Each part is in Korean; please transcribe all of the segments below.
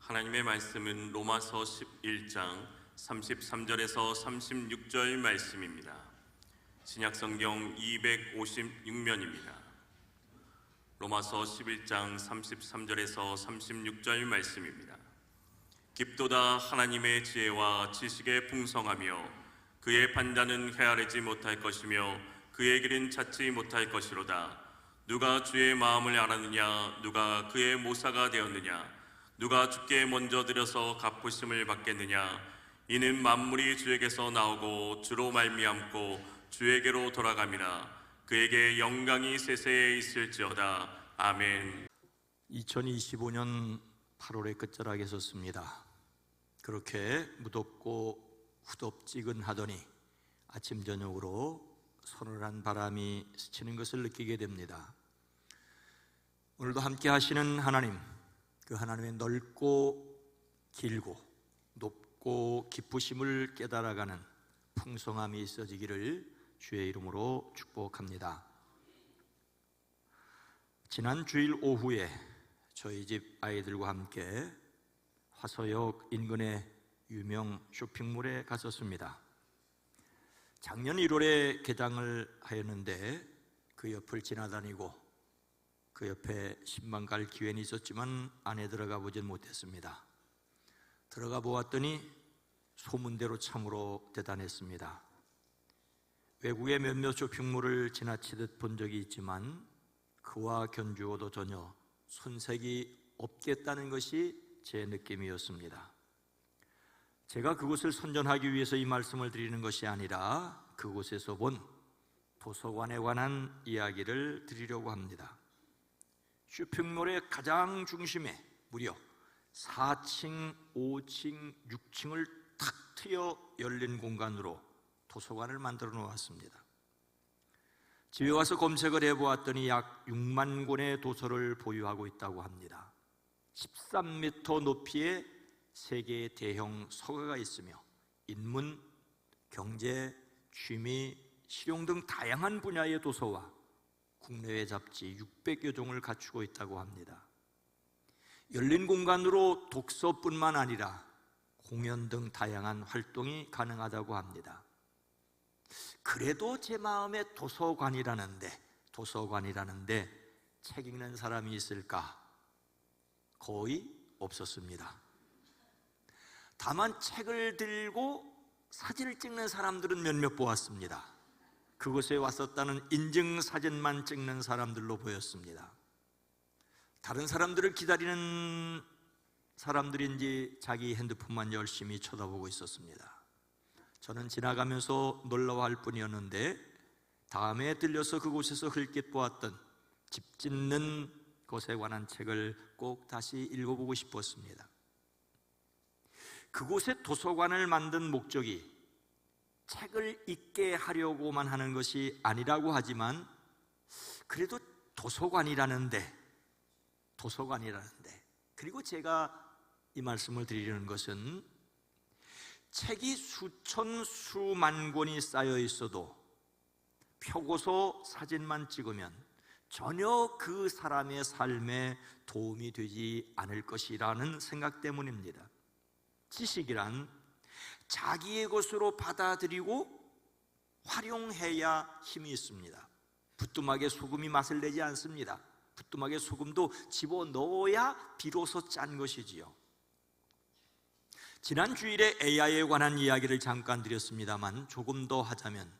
하나님의 말씀은 로마서 11장 33절에서 36절 말씀입니다. 신약성경 256면입니다. 로마서 11장 33절에서 36절 말씀입니다. 깊도다 하나님의 지혜와 지식의 풍성하며 그의 판단은 헤아리지 못할 것이며 그의 길은 찾지 못할 것이로다. 누가 주의 마음을 알았느냐? 누가 그의 모사가 되었느냐? 누가 주께 먼저 드려서 갚으심을 받겠느냐? 이는 만물이 주에게서 나오고 주로 말미암고 주에게로 돌아감이라. 그에게 영광이 세세에 있을지어다. 아멘. 2025년 8월의 끝자락에 섰습니다. 그렇게 무덥고 후덥지근하더니 아침 저녁으로 서늘한 바람이 스치는 것을 느끼게 됩니다. 오늘도 함께 하시는 하나님, 그 하나님의 넓고 길고 높고 깊으심을 깨달아가는 풍성함이 있어지기를 주의 이름으로 축복합니다. 지난 주일 오후에 저희 집 아이들과 함께 화서역 인근의 유명 쇼핑몰에 갔었습니다. 작년 1월에 개장을 하였는데 그 옆을 지나다니고 그 옆에 신방 갈 기회는 있었지만 안에 들어가 보진 못했습니다. 들어가 보았더니 소문대로 참으로 대단했습니다. 외국의 몇몇 쇼핑몰을 지나치듯 본 적이 있지만 그와 견주어도 전혀 손색이 없겠다는 것이 제 느낌이었습니다. 제가 그곳을 선전하기 위해서 이 말씀을 드리는 것이 아니라 그곳에서 본 도서관에 관한 이야기를 드리려고 합니다. 쇼핑몰의 가장 중심에 무려 4층, 5층, 6층을 탁 트여 열린 공간으로 도서관을 만들어 놓았습니다. 집에 와서 검색을 해보았더니 약 6만 권의 도서를 보유하고 있다고 합니다. 13m 높이의 3개의 대형 서가가 있으며 인문, 경제, 취미, 실용 등 다양한 분야의 도서와 국내외 잡지 600여 종을 갖추고 있다고 합니다. 열린 공간으로 독서뿐만 아니라 공연 등 다양한 활동이 가능하다고 합니다. 그래도 제 마음에 도서관이라는데 책 읽는 사람이 있을까? 거의 없었습니다. 다만 책을 들고 사진을 찍는 사람들은 몇몇 보았습니다. 그곳에 왔었다는 인증사진만 찍는 사람들로 보였습니다. 다른 사람들을 기다리는 사람들인지 자기 핸드폰만 열심히 쳐다보고 있었습니다. 저는 지나가면서 놀라워할 뿐이었는데 다음에 들려서 그곳에서 흘낏 보았던 집 짓는 것에 관한 책을 꼭 다시 읽어보고 싶었습니다. 그곳에 도서관을 만든 목적이 책을 읽게 하려고만 하는 것이 아니라고 하지만 그래도 도서관이라는데 그리고 제가 이 말씀을 드리려는 것은 책이 수천 수만 권이 쌓여 있어도 펴고서 사진만 찍으면 전혀 그 사람의 삶에 도움이 되지 않을 것이라는 생각 때문입니다. 지식이란 자기의 것으로 받아들이고 활용해야 힘이 있습니다. 부뚜막에 소금이 맛을 내지 않습니다. 부뚜막에 소금도 집어넣어야 비로소 짠 것이지요. 지난 주일에 AI에 관한 이야기를 잠깐 드렸습니다만 조금 더 하자면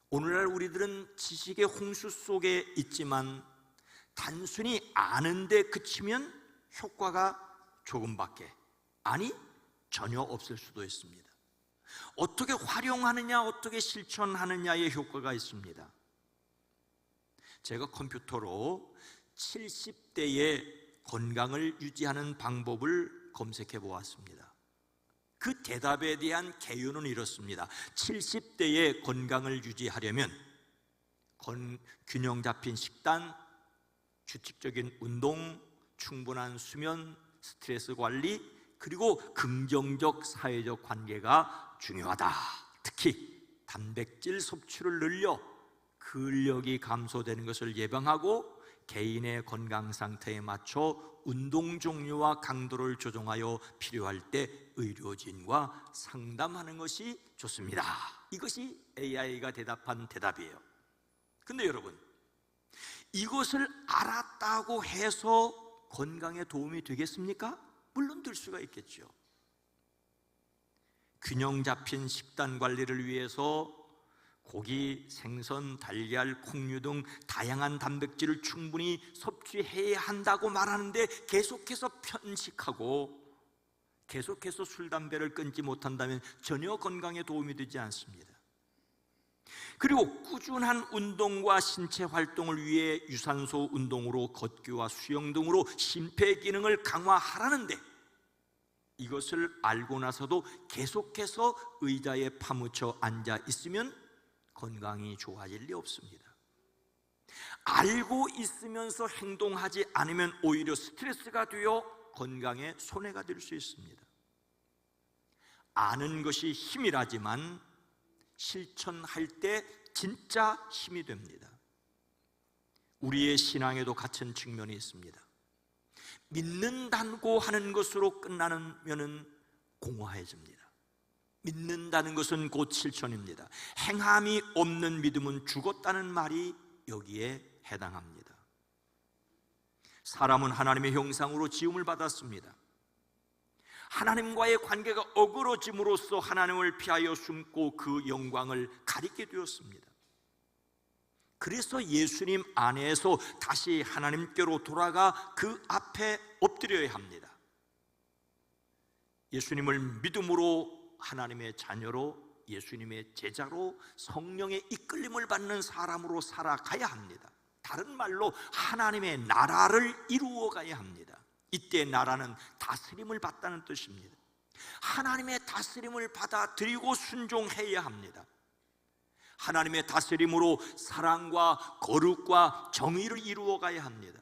오늘날 우리들은 지식의 홍수 속에 있지만 단순히 아는 데 그치면 효과가 조금밖에, 아니 전혀 없을 수도 있습니다. 어떻게 활용하느냐, 어떻게 실천하느냐의 효과가 있습니다. 제가 컴퓨터로 70대의 건강을 유지하는 방법을 검색해 보았습니다. 그 대답에 대한 개요는 이렇습니다. 70대의 건강을 유지하려면 균형 잡힌 식단, 규칙적인 운동, 충분한 수면, 스트레스 관리, 그리고 긍정적 사회적 관계가 중요하다. 특히 단백질 섭취를 늘려 근력이 감소되는 것을 예방하고 개인의 건강 상태에 맞춰 운동 종류와 강도를 조정하여 필요할 때 의료진과 상담하는 것이 좋습니다. 이것이 AI가 대답한 대답이에요. 근데 여러분, 이것을 알았다고 해서 건강에 도움이 되겠습니까? 물론 될 수가 있겠죠. 균형 잡힌 식단 관리를 위해서 고기, 생선, 달걀, 콩류 등 다양한 단백질을 충분히 섭취해야 한다고 말하는데 계속해서 편식하고 계속해서 술, 담배를 끊지 못한다면 전혀 건강에 도움이 되지 않습니다. 그리고 꾸준한 운동과 신체 활동을 위해 유산소 운동으로 걷기와 수영 등으로 심폐 기능을 강화하라는데 이것을 알고 나서도 계속해서 의자에 파묻혀 앉아 있으면 건강이 좋아질 리 없습니다. 알고 있으면서 행동하지 않으면 오히려 스트레스가 되어 건강에 손해가 될 수 있습니다. 아는 것이 힘이라지만 실천할 때 진짜 힘이 됩니다. 우리의 신앙에도 같은 측면이 있습니다. 믿는다고 하는 것으로 끝나면은 공허해집니다. 믿는다는 것은 곧 실천입니다. 행함이 없는 믿음은 죽었다는 말이 여기에 해당합니다. 사람은 하나님의 형상으로 지음을 받았습니다. 하나님과의 관계가 어그러짐으로써 하나님을 피하여 숨고 그 영광을 가리게 되었습니다. 그래서 예수님 안에서 다시 하나님께로 돌아가 그 앞에 엎드려야 합니다. 예수님을 믿음으로 하나님의 자녀로, 예수님의 제자로, 성령의 이끌림을 받는 사람으로 살아가야 합니다. 다른 말로 하나님의 나라를 이루어 가야 합니다. 이때 나라는 다스림을 받다는 뜻입니다. 하나님의 다스림을 받아들이고 순종해야 합니다. 하나님의 다스림으로 사랑과 거룩과 정의를 이루어 가야 합니다.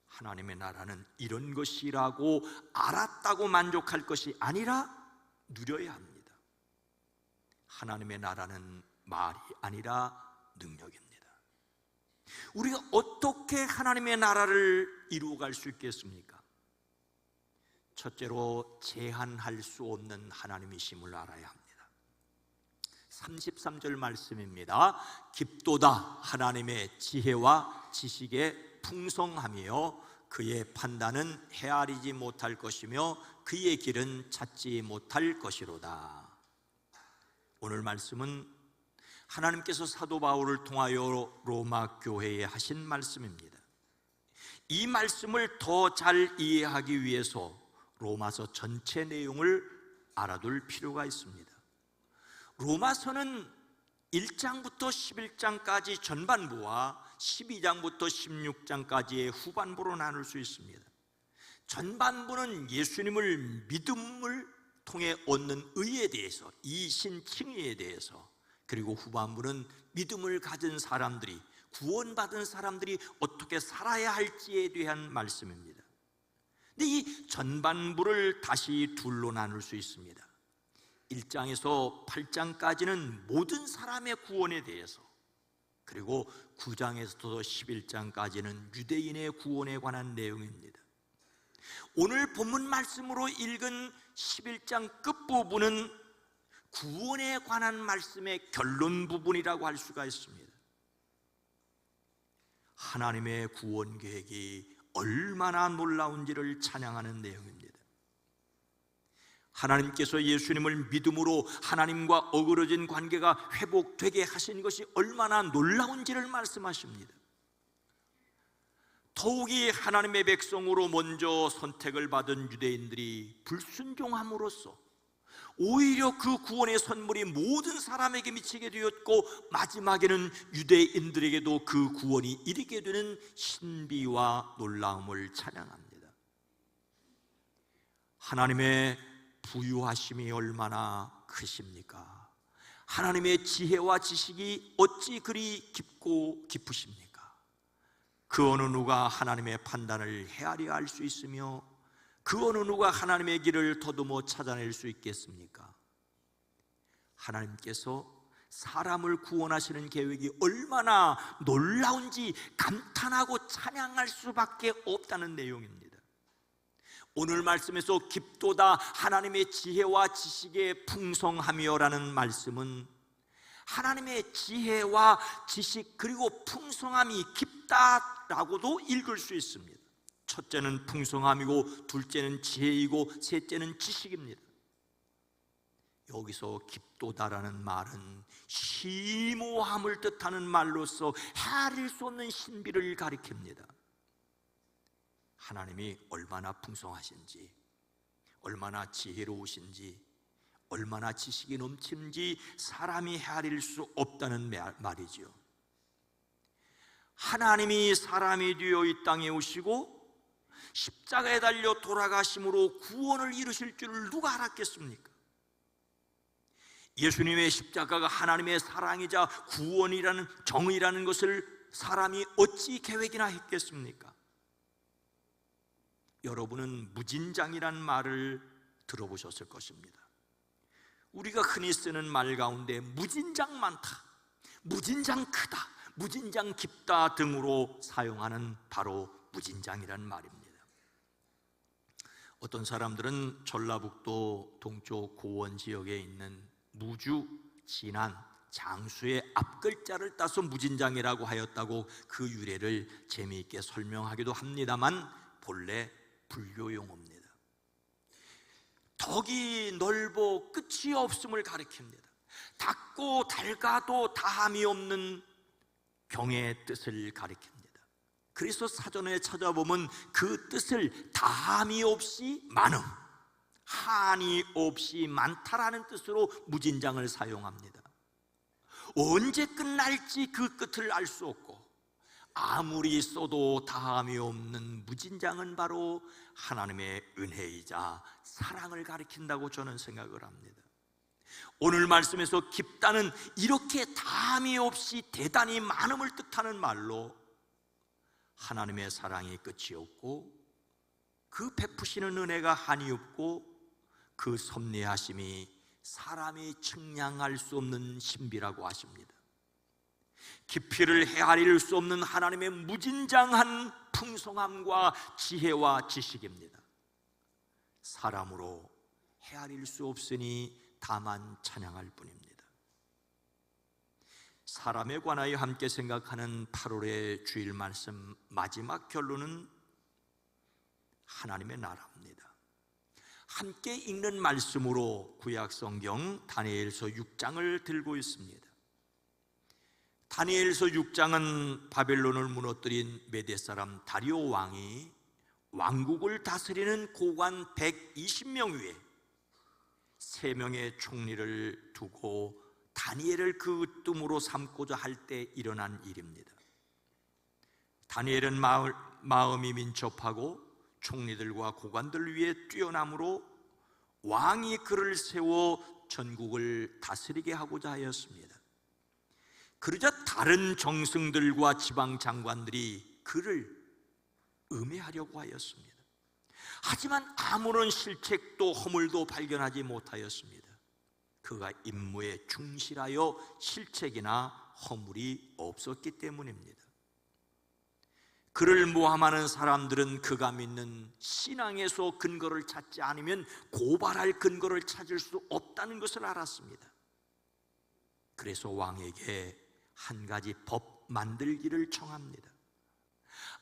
하나님의 나라는 이런 것이라고 알았다고 만족할 것이 아니라 누려야 합니다. 하나님의 나라는 말이 아니라 능력입니다. 우리가 어떻게 하나님의 나라를 이루어갈 수 있겠습니까? 첫째로 제한할 수 없는 하나님이심을 알아야 합니다. 33절 말씀입니다. 깊도다 하나님의 지혜와 지식의 풍성함이요 그의 판단은 헤아리지 못할 것이며 그의 길은 찾지 못할 것이로다. 오늘 말씀은 하나님께서 사도 바울을 통하여 로마 교회에 하신 말씀입니다. 이 말씀을 더 잘 이해하기 위해서 로마서 전체 내용을 알아둘 필요가 있습니다. 로마서는 1장부터 11장까지 전반부와 12장부터 16장까지의 후반부로 나눌 수 있습니다. 전반부는 예수님을 믿음을 통해 얻는 의에 대해서, 이신칭의에 대해서, 그리고 후반부는 믿음을 가진 사람들이, 구원받은 사람들이 어떻게 살아야 할지에 대한 말씀입니다. 근데 이 전반부를 다시 둘로 나눌 수 있습니다. 1장에서 8장까지는 모든 사람의 구원에 대해서, 그리고 9장에서부터 11장까지는 유대인의 구원에 관한 내용입니다. 오늘 본문 말씀으로 읽은 11장 끝부분은 구원에 관한 말씀의 결론 부분이라고 할 수가 있습니다. 하나님의 구원 계획이 얼마나 놀라운지를 찬양하는 내용입니다. 하나님께서 예수님을 믿음으로 하나님과 어그러진 관계가 회복되게 하신 것이 얼마나 놀라운지를 말씀하십니다. 더욱이 하나님의 백성으로 먼저 선택을 받은 유대인들이 불순종함으로써 오히려 그 구원의 선물이 모든 사람에게 미치게 되었고, 마지막에는 유대인들에게도 그 구원이 이르게 되는 신비와 놀라움을 찬양합니다. 하나님의 부유하심이 얼마나 크십니까? 하나님의 지혜와 지식이 어찌 그리 깊고 깊으십니까? 그 어느 누가 하나님의 판단을 헤아려 알 수 있으며 그 어느 누가 하나님의 길을 더듬어 찾아낼 수 있겠습니까? 하나님께서 사람을 구원하시는 계획이 얼마나 놀라운지 감탄하고 찬양할 수밖에 없다는 내용입니다. 오늘 말씀에서 깊도다 하나님의 지혜와 지식의 풍성함이여라는 말씀은 하나님의 지혜와 지식 그리고 풍성함이 깊다라고도 읽을 수 있습니다. 첫째는 풍성함이고, 둘째는 지혜이고, 셋째는 지식입니다. 여기서 깊도다라는 말은 심오함을 뜻하는 말로서 헤아릴 수 없는 신비를 가리킵니다. 하나님이 얼마나 풍성하신지, 얼마나 지혜로우신지, 얼마나 지식이 넘치는지 사람이 헤아릴 수 없다는 말이죠. 하나님이 사람이 되어 이 땅에 오시고 십자가에 달려 돌아가심으로 구원을 이루실 줄을 누가 알았겠습니까? 예수님의 십자가가 하나님의 사랑이자 구원이라는, 정의라는 것을 사람이 어찌 계획이나 했겠습니까? 여러분은 무진장이란 말을 들어보셨을 것입니다. 우리가 흔히 쓰는 말 가운데 무진장 많다, 무진장 크다, 무진장 깊다 등으로 사용하는 바로 무진장이란 말입니다. 어떤 사람들은 전라북도 동쪽 고원 지역에 있는 무주, 진안, 장수의 앞글자를 따서 무진장이라고 하였다고 그 유래를 재미있게 설명하기도 합니다만 본래 불교 용어입니다. 덕이 넓어 끝이 없음을 가리킵니다. 닿고 닳아도 다함이 없는 경의 뜻을 가리킵니다. 그래서 사전에 찾아보면 그 뜻을 다함이 없이 많음, 한이 없이 많다라는 뜻으로 무진장을 사용합니다. 언제 끝날지 그 끝을 알 수 없고 아무리 써도 다함이 없는 무진장은 바로 하나님의 은혜이자 사랑을 가리킨다고 저는 생각을 합니다. 오늘 말씀에서 깊다는 이렇게 다함이 없이 대단히 많음을 뜻하는 말로 하나님의 사랑이 끝이 없고 그 베푸시는 은혜가 한이 없고 그 섭리하심이 사람이 측량할 수 없는 신비라고 하십니다. 깊이를 헤아릴 수 없는 하나님의 무진장한 풍성함과 지혜와 지식입니다. 사람으로 헤아릴 수 없으니 다만 찬양할 뿐입니다. 사람에 관하여 함께 생각하는 8월의 주일 말씀 마지막 결론은 하나님의 나라입니다. 함께 읽는 말씀으로 구약성경 다니엘서 6장을 들고 있습니다. 다니엘서 6장은 바벨론을 무너뜨린 메대 사람 다리오 왕이 왕국을 다스리는 고관 120명 위에 3명의 총리를 두고 다니엘을 그 으뜸으로 삼고자 할 때 일어난 일입니다. 다니엘은 마음이 민첩하고 총리들과 고관들 위에 뛰어남으로 왕이 그를 세워 전국을 다스리게 하고자 하였습니다. 그러자 다른 정승들과 지방 장관들이 그를 음해하려고 하였습니다. 하지만 아무런 실책도 허물도 발견하지 못하였습니다. 그가 임무에 충실하여 실책이나 허물이 없었기 때문입니다. 그를 모함하는 사람들은 그가 믿는 신앙에서 근거를 찾지 않으면 고발할 근거를 찾을 수 없다는 것을 알았습니다. 그래서 왕에게 한 가지 법 만들기를 청합니다.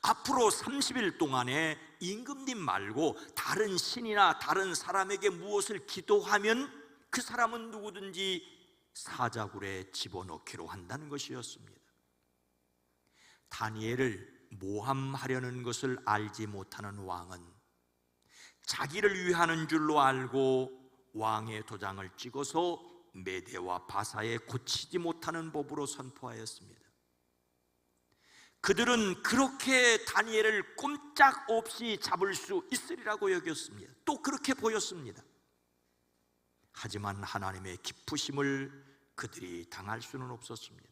앞으로 30일 동안에 임금님 말고 다른 신이나 다른 사람에게 무엇을 기도하면 그 사람은 누구든지 사자굴에 집어넣기로 한다는 것이었습니다. 다니엘을 모함하려는 것을 알지 못하는 왕은 자기를 위하는 줄로 알고 왕의 도장을 찍어서 메대와 바사에 고치지 못하는 법으로 선포하였습니다. 그들은 그렇게 다니엘을 꼼짝없이 잡을 수 있으리라고 여겼습니다. 또 그렇게 보였습니다. 하지만 하나님의 기쁘심을 그들이 당할 수는 없었습니다.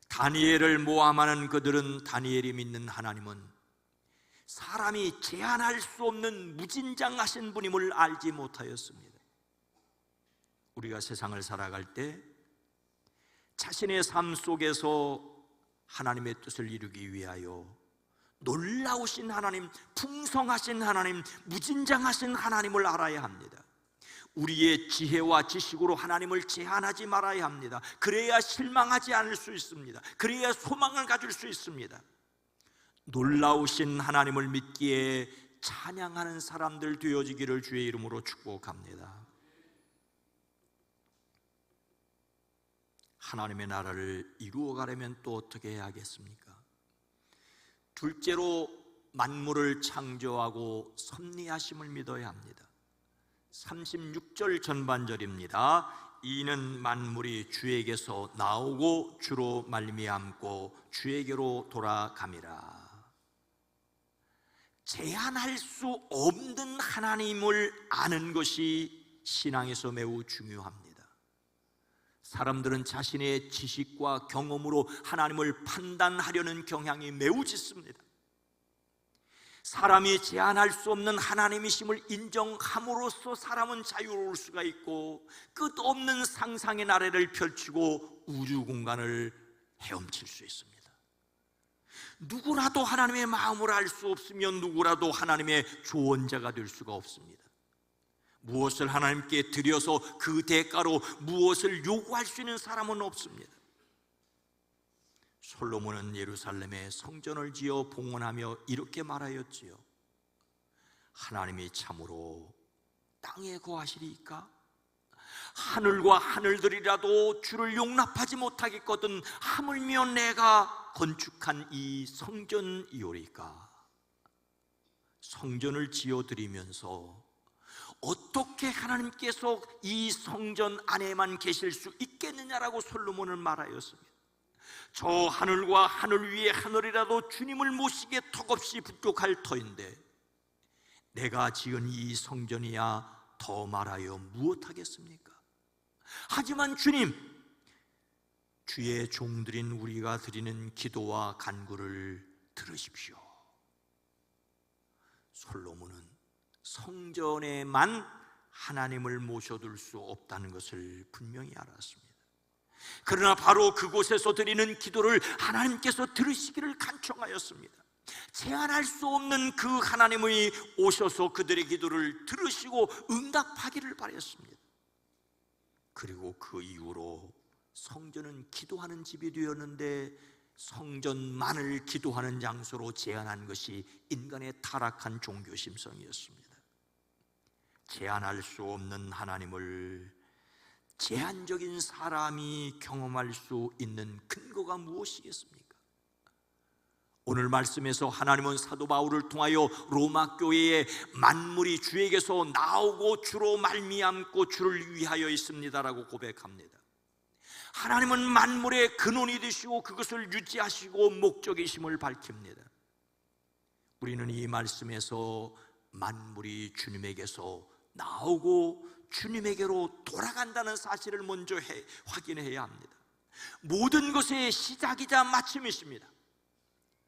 다니엘을 모함하는 그들은 다니엘이 믿는 하나님은 사람이 제한할 수 없는 무진장하신 분임을 알지 못하였습니다. 우리가 세상을 살아갈 때 자신의 삶 속에서 하나님의 뜻을 이루기 위하여 놀라우신 하나님, 풍성하신 하나님, 무진장하신 하나님을 알아야 합니다. 우리의 지혜와 지식으로 하나님을 제한하지 말아야 합니다. 그래야 실망하지 않을 수 있습니다. 그래야 소망을 가질 수 있습니다. 놀라우신 하나님을 믿기에 찬양하는 사람들 되어지기를 주의 이름으로 축복합니다. 하나님의 나라를 이루어가려면 또 어떻게 해야겠습니까? 둘째로 만물을 창조하고 섭리하심을 믿어야 합니다. 36절 전반절입니다. 이는 만물이 주에게서 나오고 주로 말미암고 주에게로 돌아감이라. 제한할 수 없는 하나님을 아는 것이 신앙에서 매우 중요합니다. 사람들은 자신의 지식과 경험으로 하나님을 판단하려는 경향이 매우 짙습니다. 사람이 제한할 수 없는 하나님이심을 인정함으로써 사람은 자유로울 수가 있고 끝없는 상상의 나래를 펼치고 우주 공간을 헤엄칠 수 있습니다. 누구라도 하나님의 마음을 알 수 없으면 누구라도 하나님의 조언자가 될 수가 없습니다. 무엇을 하나님께 드려서 그 대가로 무엇을 요구할 수 있는 사람은 없습니다. 솔로몬은 예루살렘에 성전을 지어 봉헌하며 이렇게 말하였지요. 하나님이 참으로 땅에 거하시리이까? 하늘과 하늘들이라도 주를 용납하지 못하겠거든 하물며 내가 건축한 이 성전이오리까? 성전을 지어드리면서 어떻게 하나님께서 이 성전 안에만 계실 수 있겠느냐라고 솔로몬은 말하였습니다. 저 하늘과 하늘 위에 하늘이라도 주님을 모시기에 턱없이 부족할 터인데 내가 지은 이 성전이야 더 말하여 무엇하겠습니까? 하지만 주님, 주의 종들인 우리가 드리는 기도와 간구를 들으십시오. 솔로몬은 성전에만 하나님을 모셔둘 수 없다는 것을 분명히 알았습니다. 그러나 바로 그곳에서 드리는 기도를 하나님께서 들으시기를 간청하였습니다. 제한할 수 없는 그 하나님이 오셔서 그들의 기도를 들으시고 응답하기를 바랐습니다. 그리고 그 이후로 성전은 기도하는 집이 되었는데 성전만을 기도하는 장소로 제한한 것이 인간의 타락한 종교 심성이었습니다. 제한할 수 없는 하나님을 제한적인 사람이 경험할 수 있는 근거가 무엇이겠습니까? 오늘 말씀에서 하나님은 사도 바울을 통하여 로마 교회에 만물이 주에게서 나오고 주로 말미암고 주를 위하여 있습니다라고 고백합니다. 하나님은 만물의 근원이 되시고 그것을 유지하시고 목적이심을 밝힙니다. 우리는 이 말씀에서 만물이 주님에게서 나오고 주님에게로 돌아간다는 사실을 먼저 확인해야 합니다. 모든 것의 시작이자 마침이십니다.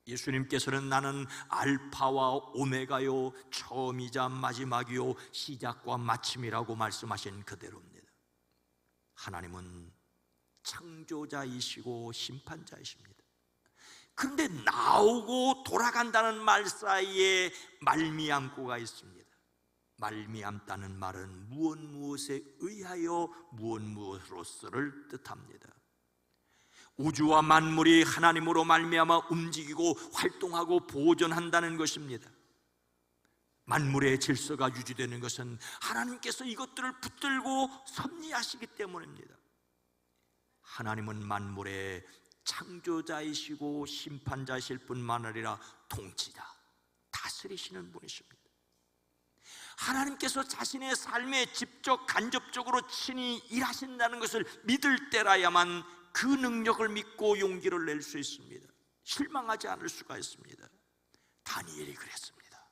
예수님께서는 나는 알파와 오메가요 처음이자 마지막이요 시작과 마침이라고 말씀하신 그대로입니다. 하나님은 창조자이시고 심판자이십니다. 그런데 나오고 돌아간다는 말 사이에 말미암고가 있습니다. 말미암다는 말은 무엇에 의하여 무엇으로서를 뜻합니다. 우주와 만물이 하나님으로 말미암아 움직이고 활동하고 보존한다는 것입니다. 만물의 질서가 유지되는 것은 하나님께서 이것들을 붙들고 섭리하시기 때문입니다. 하나님은 만물의 창조자이시고 심판자이실 뿐만 아니라 통치자, 다스리시는 분이십니다. 하나님께서 자신의 삶에 직접 간접적으로 친히 일하신다는 것을 믿을 때라야만 그 능력을 믿고 용기를 낼 수 있습니다. 실망하지 않을 수가 있습니다. 다니엘이 그랬습니다.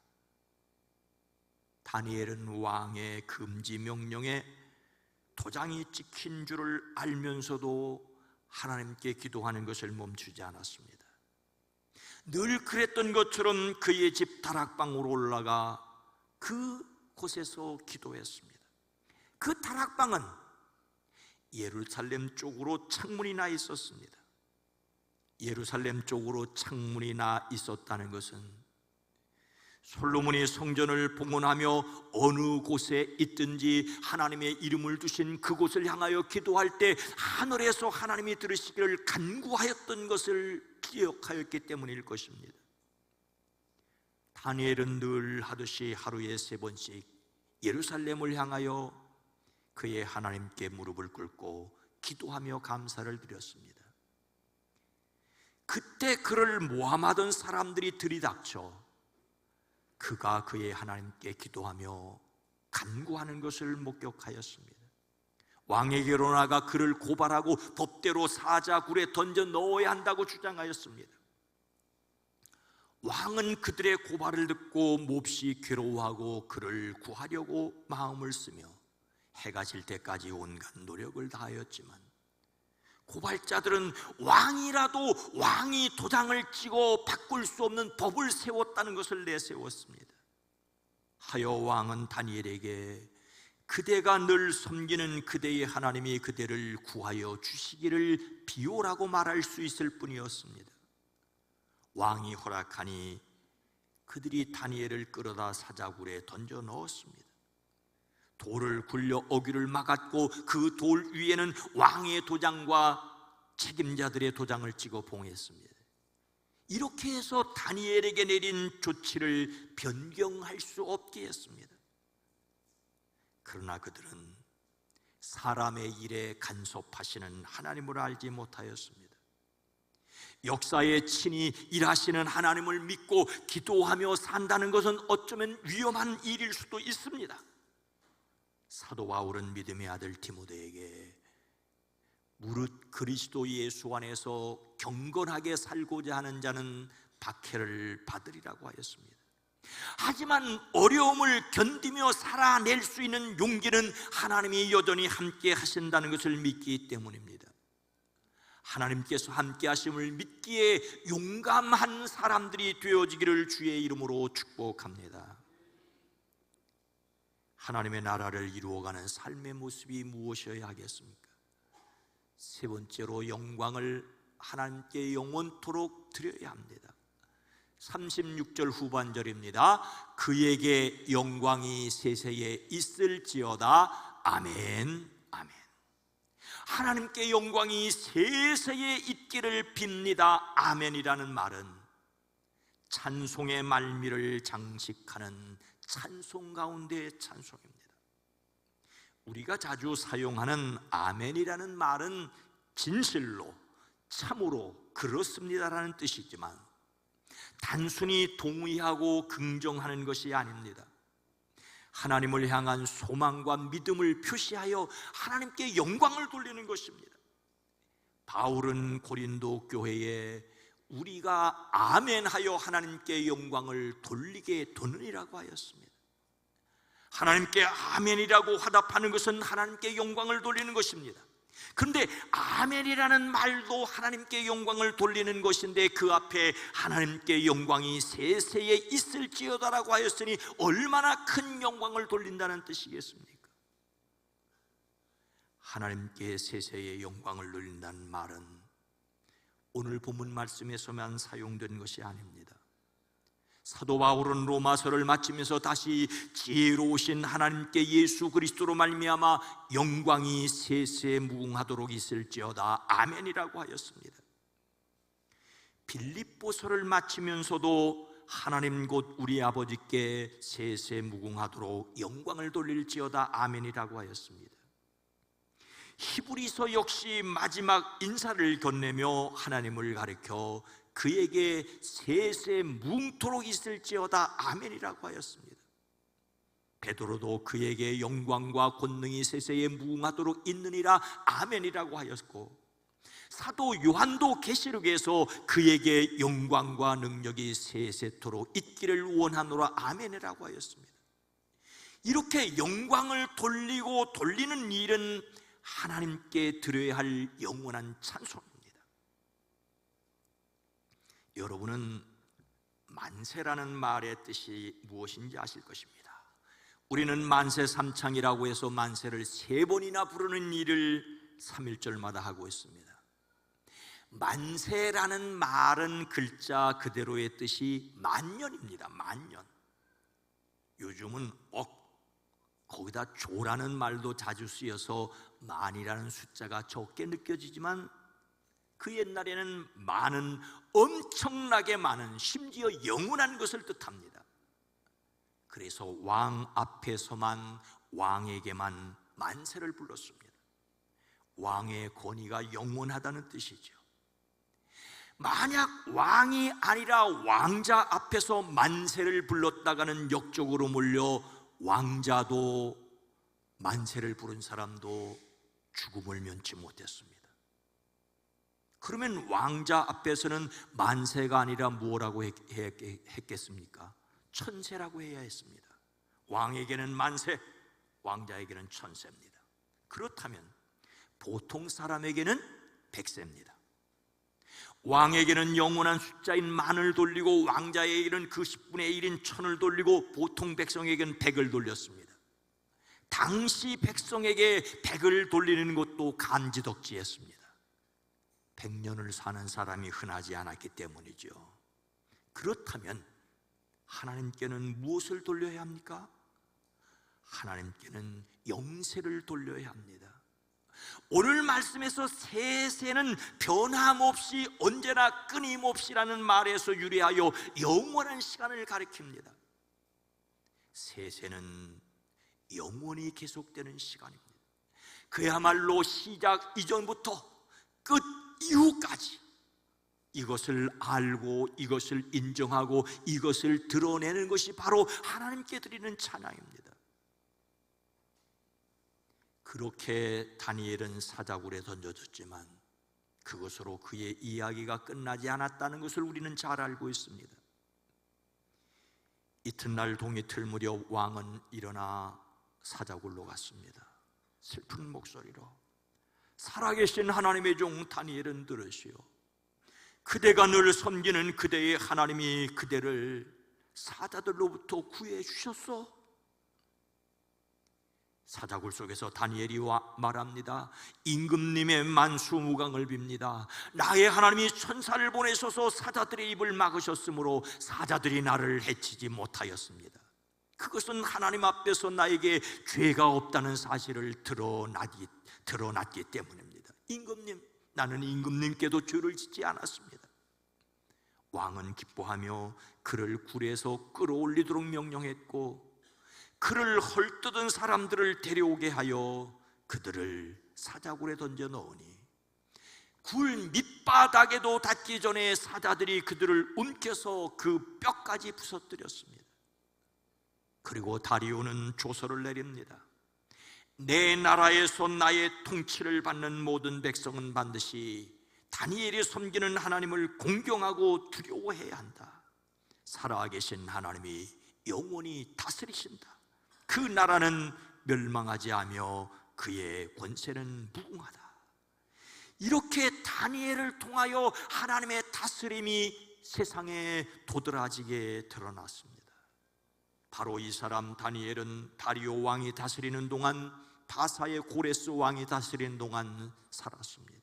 다니엘은 왕의 금지 명령에 도장이 찍힌 줄을 알면서도 하나님께 기도하는 것을 멈추지 않았습니다. 늘 그랬던 것처럼 그의 집 다락방으로 올라가 그곳에서 기도했습니다. 그 다락방은 예루살렘 쪽으로 창문이 나 있었습니다. 예루살렘 쪽으로 창문이 나 있었다는 것은 솔로몬이 성전을 봉헌하며 어느 곳에 있든지 하나님의 이름을 두신 그곳을 향하여 기도할 때 하늘에서 하나님이 들으시기를 간구하였던 것을 기억하였기 때문일 것입니다. 다니엘은 늘 하듯이 하루에 3번씩 예루살렘을 향하여 그의 하나님께 무릎을 꿇고 기도하며 감사를 드렸습니다. 그때 그를 모함하던 사람들이 들이닥쳐 그가 그의 하나님께 기도하며 간구하는 것을 목격하였습니다. 왕에게로 나가 그를 고발하고 법대로 사자굴에 던져 넣어야 한다고 주장하였습니다. 왕은 그들의 고발을 듣고 몹시 괴로워하고 그를 구하려고 마음을 쓰며 해가 질 때까지 온갖 노력을 다하였지만 고발자들은 왕이라도 왕이 도장을 찍어 바꿀 수 없는 법을 세웠다는 것을 내세웠습니다. 하여 왕은 다니엘에게 그대가 늘 섬기는 그대의 하나님이 그대를 구하여 주시기를 비오라고 말할 수 있을 뿐이었습니다. 왕이 허락하니 그들이 다니엘을 끌어다 사자굴에 던져 넣었습니다. 돌을 굴려 어귀를 막았고 그 돌 위에는 왕의 도장과 책임자들의 도장을 찍어 봉했습니다. 이렇게 해서 다니엘에게 내린 조치를 변경할 수 없게 했습니다. 그러나 그들은 사람의 일에 간섭하시는 하나님을 알지 못하였습니다. 역사에 친히 일하시는 하나님을 믿고 기도하며 산다는 것은 어쩌면 위험한 일일 수도 있습니다. 사도 바울은 믿음의 아들 디모데에게 무릇 그리스도 예수 안에서 경건하게 살고자 하는 자는 박해를 받으리라고 하였습니다. 하지만 어려움을 견디며 살아낼 수 있는 용기는 하나님이 여전히 함께 하신다는 것을 믿기 때문입니다. 하나님께서 함께 하심을 믿기에 용감한 사람들이 되어지기를 주의 이름으로 축복합니다. 하나님의 나라를 이루어가는 삶의 모습이 무엇이어야 하겠습니까? 세 번째로 영광을 하나님께 영원토록 드려야 합니다. 36절 후반절입니다. 그에게 영광이 세세에 있을지어다. 아멘, 아멘. 하나님께 영광이 세세에 있기를 빕니다. 아멘이라는 말은 찬송의 말미를 장식하는 찬송 가운데 찬송입니다. 우리가 자주 사용하는 아멘이라는 말은 진실로, 참으로, 그렇습니다라는 뜻이지만 단순히 동의하고 긍정하는 것이 아닙니다. 하나님을 향한 소망과 믿음을 표시하여 하나님께 영광을 돌리는 것입니다. 바울은 고린도 교회에 우리가 아멘하여 하나님께 영광을 돌리게 도느니라고 하였습니다. 하나님께 아멘이라고 화답하는 것은 하나님께 영광을 돌리는 것입니다. 그런데 아멘이라는 말도 하나님께 영광을 돌리는 것인데 그 앞에 하나님께 영광이 세세에 있을지어다라고 하였으니 얼마나 큰 영광을 돌린다는 뜻이겠습니까? 하나님께 세세에 영광을 돌린다는 말은 오늘 본문 말씀에서만 사용된 것이 아닙니다. 사도 바울은 로마서를 마치면서 다시 지혜로우신 하나님께 예수 그리스도로 말미암아 영광이 세세 무궁하도록 있을지어다. 아멘이라고 하였습니다. 빌립보서를 마치면서도 하나님 곧 우리 아버지께 세세 무궁하도록 영광을 돌릴지어다. 아멘이라고 하였습니다. 히브리서 역시 마지막 인사를 건네며 하나님을 가리켜 그에게 세세 무궁토록 있을지어다. 아멘이라고 하였습니다. 베드로도 그에게 영광과 권능이 세세에 무궁하도록 있느니라. 아멘이라고 하였고 사도 요한도 계시록에서 그에게 영광과 능력이 세세토록 있기를 원하노라. 아멘이라고 하였습니다. 이렇게 영광을 돌리고 돌리는 일은 하나님께 드려야 할 영원한 찬송입니다. 여러분은 만세라는 말의 뜻이 무엇인지 아실 것입니다. 우리는 만세 삼창이라고 해서 만세를 3번이나 부르는 일을 3.1절마다 하고 있습니다. 만세라는 말은 글자 그대로의 뜻이 만년입니다. 만년. 요즘은 거기다 조라는 말도 자주 쓰여서 만이라는 숫자가 적게 느껴지지만 그 옛날에는 만은 엄청나게 많은, 심지어 영원한 것을 뜻합니다. 그래서 왕 앞에서만, 왕에게만 만세를 불렀습니다. 왕의 권위가 영원하다는 뜻이죠. 만약 왕이 아니라 왕자 앞에서 만세를 불렀다가는 역적으로 몰려 왕자도, 만세를 부른 사람도 죽음을 면치 못했습니다. 그러면 왕자 앞에서는 만세가 아니라 뭐라고 했겠습니까? 천세라고 해야 했습니다. 왕에게는 만세, 왕자에게는 천세입니다. 그렇다면 보통 사람에게는 백세입니다. 왕에게는 영원한 숫자인 만을 돌리고 왕자에게는 그 10분의 1인 천을 돌리고 보통 백성에게는 100을 돌렸습니다. 당시 백성에게 100을 돌리는 것도 간지덕지했습니다. 100년을 사는 사람이 흔하지 않았기 때문이죠. 그렇다면 하나님께는 무엇을 돌려야 합니까? 하나님께는 영세를 돌려야 합니다. 오늘 말씀에서 세세는 변함없이 언제나 끊임없이라는 말에서 유래하여 영원한 시간을 가리킵니다. 세세는 영원히 계속되는 시간입니다. 그야말로 시작 이전부터 끝 이후까지 이것을 알고 이것을 인정하고 이것을 드러내는 것이 바로 하나님께 드리는 찬양입니다. 그렇게 다니엘은 사자굴에 던져졌지만 그것으로 그의 이야기가 끝나지 않았다는 것을 우리는 잘 알고 있습니다. 이튿날 동이 틀 무렵 왕은 일어나 사자굴로 갔습니다. 슬픈 목소리로 살아계신 하나님의 종 다니엘은 들으시오. 그대가 늘 섬기는 그대의 하나님이 그대를 사자들로부터 구해 주셨소. 사자굴 속에서 다니엘이 말합니다. 임금님의 만수무강을 빕니다. 나의 하나님이 천사를 보내셔서 사자들의 입을 막으셨으므로 사자들이 나를 해치지 못하였습니다. 그것은 하나님 앞에서 나에게 죄가 없다는 사실을 드러났기 때문입니다. 임금님, 나는 임금님께도 죄를 짓지 않았습니다. 왕은 기뻐하며 그를 굴에서 끌어올리도록 명령했고 그를 헐뜯은 사람들을 데려오게 하여 그들을 사자굴에 던져 넣으니 굴 밑바닥에도 닿기 전에 사자들이 그들을 움켜서 그 뼈까지 부서뜨렸습니다. 그리고 다리오는 조서를 내립니다. 내 나라에서 나의 통치를 받는 모든 백성은 반드시 다니엘이 섬기는 하나님을 공경하고 두려워해야 한다. 살아계신 하나님이 영원히 다스리신다. 그 나라는 멸망하지 않으며 그의 권세는 무궁하다. 이렇게 다니엘을 통하여 하나님의 다스림이 세상에 도드라지게 드러났습니다. 바로 이 사람 다니엘은 다리오 왕이 다스리는 동안, 바사의 고레스 왕이 다스리는 동안 살았습니다.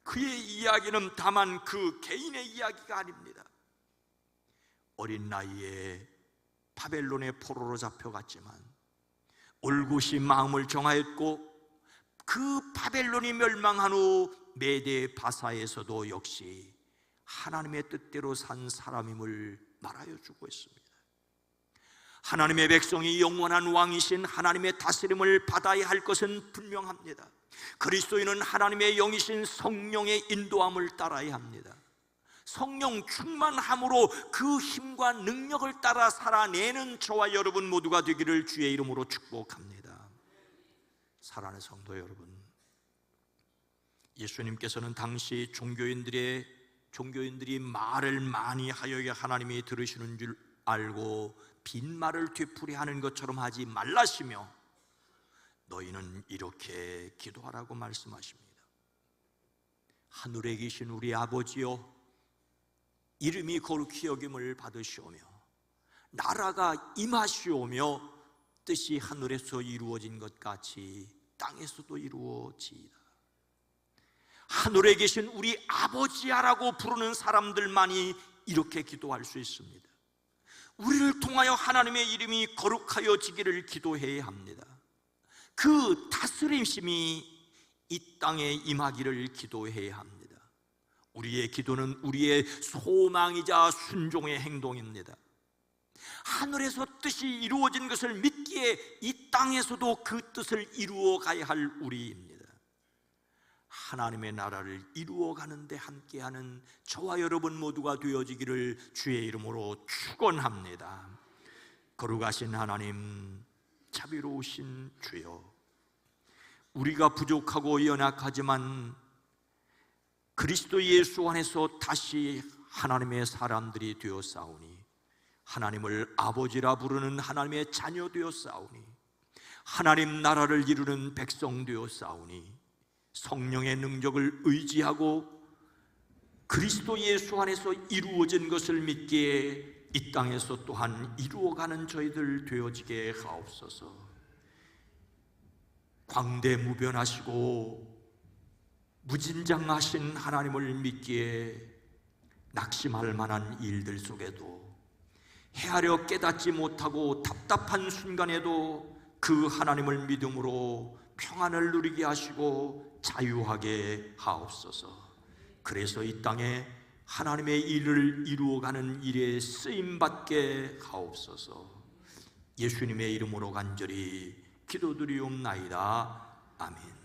그의 이야기는 다만 그 개인의 이야기가 아닙니다. 어린 나이에 바벨론의 포로로 잡혀갔지만 올곧이 마음을 정하였고 그 바벨론이 멸망한 후 메대 바사에서도 역시 하나님의 뜻대로 산 사람임을 말하여 주고 있습니다. 하나님의 백성이 영원한 왕이신 하나님의 다스림을 받아야 할 것은 분명합니다. 그리스도인은 하나님의 영이신 성령의 인도함을 따라야 합니다. 성령 충만함으로 그 힘과 능력을 따라 살아내는 저와 여러분 모두가 되기를 주의 이름으로 축복합니다. 사랑하는 성도 여러분, 예수님께서는 당시 종교인들이 말을 많이 하여야 하나님이 들으시는 줄 알고 빈말을 되풀이하는 것처럼 하지 말라시며 너희는 이렇게 기도하라고 말씀하십니다. 하늘에 계신 우리 아버지여, 이름이 거룩히 여김을 받으시오며 나라가 임하시오며 뜻이 하늘에서 이루어진 것 같이 땅에서도 이루어지이다. 하늘에 계신 우리 아버지야라고 부르는 사람들만이 이렇게 기도할 수 있습니다. 우리를 통하여 하나님의 이름이 거룩하여지기를 기도해야 합니다. 그 다스림심이 이 땅에 임하기를 기도해야 합니다. 우리의 기도는 우리의 소망이자 순종의 행동입니다. 하늘에서 뜻이 이루어진 것을 믿기에 이 땅에서도 그 뜻을 이루어 가야 할 우리입니다. 하나님의 나라를 이루어가는 데 함께하는 저와 여러분 모두가 되어지기를 주의 이름으로 축원합니다. 거룩하신 하나님, 자비로우신 주여, 우리가 부족하고 연약하지만 그리스도 예수 안에서 다시 하나님의 사람들이 되었사오니, 하나님을 아버지라 부르는 하나님의 자녀 되었사오니, 하나님 나라를 이루는 백성 되었사오니, 성령의 능력을 의지하고 그리스도 예수 안에서 이루어진 것을 믿기에 이 땅에서 또한 이루어가는 저희들 되어지게 하옵소서. 광대무변하시고 무진장하신 하나님을 믿기에 낙심할 만한 일들 속에도, 헤아려 깨닫지 못하고 답답한 순간에도 그 하나님을 믿음으로 평안을 누리게 하시고 자유하게 하옵소서. 그래서 이 땅에 하나님의 일을 이루어가는 일에 쓰임받게 하옵소서. 예수님의 이름으로 간절히 기도드리옵나이다. 아멘.